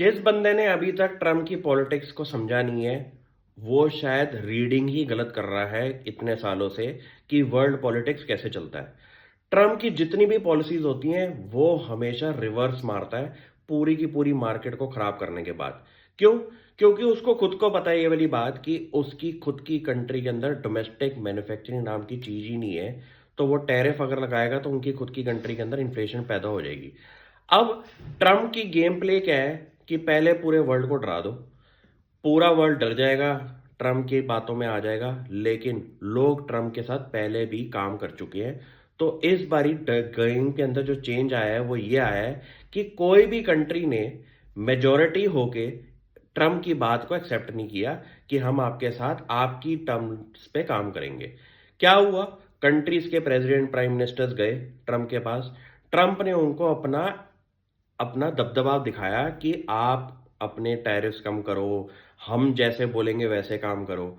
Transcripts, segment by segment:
जिस बंदे ने अभी तक ट्रम्प की पॉलिटिक्स को समझा नहीं है, वो शायद रीडिंग ही गलत कर रहा है इतने सालों से कि वर्ल्ड पॉलिटिक्स कैसे चलता है। ट्रम्प की जितनी भी पॉलिसीज होती हैं, वो हमेशा रिवर्स मारता है पूरी की पूरी मार्केट को खराब करने के बाद। क्यों? क्योंकि उसको खुद को पता है ये वाली बात कि उसकी खुद की कंट्री के अंदर डोमेस्टिक मैन्युफैक्चरिंग नाम की चीज ही नहीं है। तो वो टैरिफ अगर लगाएगा तो उनकी खुद की कंट्री के अंदर इन्फ्लेशन पैदा हो जाएगी। अब ट्रम्प की गेम प्ले क्या है कि पहले पूरे वर्ल्ड को डरा दो, पूरा वर्ल्ड डर जाएगा, ट्रम्प की बातों में आ जाएगा। लेकिन लोग ट्रम्प के साथ पहले भी काम कर चुके हैं। तो इस बारी गेम के अंदर जो चेंज आया है वो ये आया है कि कोई भी कंट्री ने मेजोरिटी होके ट्रम्प की बात को एक्सेप्ट नहीं किया कि हम आपके साथ आपकी टर्म्स पे काम करेंगे। क्या हुआ? कंट्रीज के प्रेसिडेंट प्राइम मिनिस्टर्स गए ट्रम्प के पास। ट्रम्प ने उनको अपना अपना दबदबा दिखाया कि आप अपने टैरिफ्स कम करो, हम जैसे बोलेंगे वैसे काम करो।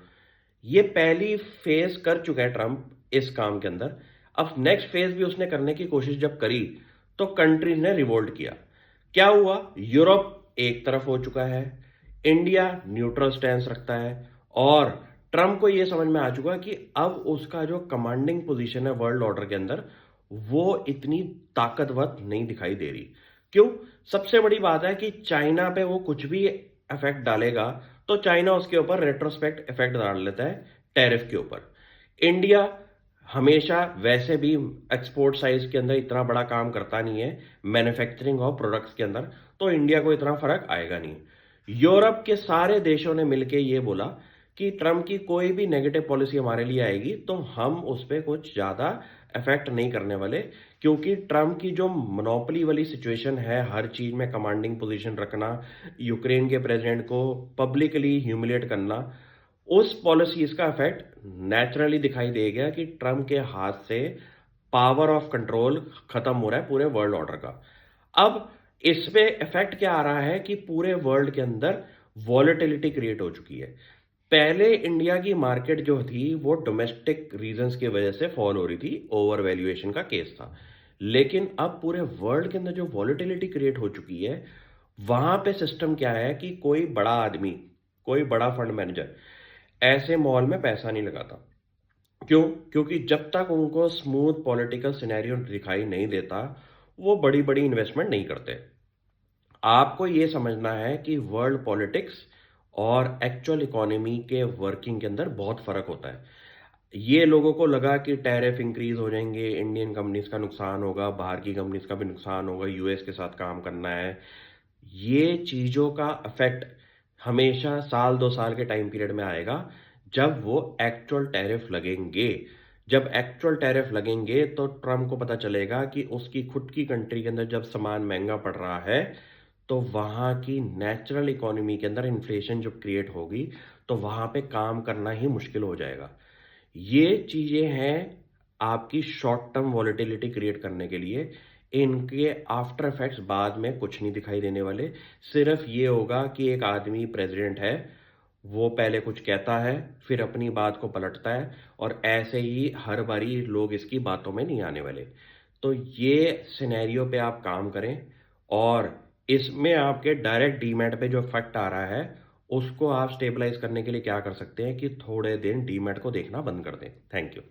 ये पहली फेज कर चुका है ट्रम्प इस काम के अंदर। अब नेक्स्ट फेज भी उसने करने की कोशिश जब करी तो कंट्रीज ने रिवोल्ट किया। क्या हुआ? यूरोप एक तरफ हो चुका है, इंडिया न्यूट्रल स्टैंस रखता है, और ट्रम्प को यह समझ में आ चुका कि अब उसका जो कमांडिंग पोजीशन है वर्ल्ड ऑर्डर के अंदर, वो इतनी ताकतवर नहीं दिखाई दे रही। क्यों? सबसे बड़ी बात है कि चाइना पे वो कुछ भी इफेक्ट डालेगा तो चाइना उसके ऊपर रेट्रोस्पेक्ट इफेक्ट डाल लेता है टैरिफ के ऊपर। इंडिया हमेशा वैसे भी एक्सपोर्ट साइज के अंदर इतना बड़ा काम करता नहीं है मैन्युफैक्चरिंग और प्रोडक्ट्स के अंदर, तो इंडिया को इतना फर्क आएगा नहीं। यूरोप के सारे देशों ने मिलकर ये बोला कि ट्रम्प की कोई भी नेगेटिव पॉलिसी हमारे लिए आएगी तो हम उस पर कुछ ज्यादा इफेक्ट नहीं करने वाले, क्योंकि ट्रम्प की जो मोनोपोली वाली सिचुएशन है, हर चीज में कमांडिंग पोजीशन रखना, यूक्रेन के प्रेसिडेंट को पब्लिकली ह्यूमिलेट करना, उस पॉलिसीज का इफेक्ट नेचुरली दिखाई देगा कि ट्रम्प के हाथ से पावर ऑफ कंट्रोल खत्म हो रहा है पूरे वर्ल्ड ऑर्डर का। अब इस पे इफेक्ट क्या आ रहा है कि पूरे वर्ल्ड के अंदर वॉलेटिलिटी क्रिएट हो चुकी है। पहले इंडिया की मार्केट जो थी वो डोमेस्टिक रीजंस की वजह से फॉल हो रही थी, ओवर वैल्यूएशन का केस था। लेकिन अब पूरे वर्ल्ड के अंदर जो वॉलेटिलिटी क्रिएट हो चुकी है, वहां पे सिस्टम क्या है कि कोई बड़ा आदमी, कोई बड़ा फंड मैनेजर ऐसे मॉल में पैसा नहीं लगाता। क्यों? क्योंकि जब तक उनको स्मूथ पॉलिटिकल सिनेरियो दिखाई नहीं देता, वो बड़ी बड़ी इन्वेस्टमेंट नहीं करते। आपको ये समझना है कि वर्ल्ड पॉलिटिक्स और एक्चुअल इकोनॉमी के वर्किंग के अंदर बहुत फर्क होता है। ये लोगों को लगा कि टैरिफ इंक्रीज हो जाएंगे, इंडियन कंपनीज का नुकसान होगा, बाहर की कंपनीज का भी नुकसान होगा, यूएस के साथ काम करना है। ये चीजों का इफेक्ट हमेशा साल 2 साल के टाइम पीरियड में आएगा, जब वो एक्चुअल टैरिफ लगेंगे। जब एक्चुअल टैरिफ लगेंगे तो ट्रम्प को पता चलेगा कि उसकी खुद की कंट्री के अंदर जब सामान महंगा पड़ रहा है, तो वहां की नेचुरल इकोनॉमी के अंदर इन्फ्लेशन जब क्रिएट होगी तो वहां पे काम करना ही मुश्किल हो जाएगा। ये चीजें हैं आपकी शॉर्ट टर्म वॉलेटिलिटी क्रिएट करने के लिए। इनके आफ्टर इफेक्ट्स बाद में कुछ नहीं दिखाई देने वाले। सिर्फ ये होगा कि एक आदमी प्रेसिडेंट है, वो पहले कुछ कहता है, फिर अपनी बात को पलटता है, और ऐसे ही हर बारी लोग इसकी बातों में नहीं आने वाले। तो ये सिनेरियो पे आप काम करें, और इसमें आपके डायरेक्ट डीमैट पे जो इफेक्ट आ रहा है उसको आप स्टेबलाइज करने के लिए क्या कर सकते हैं कि थोड़े दिन डीमैट को देखना बंद कर दें। Thank you.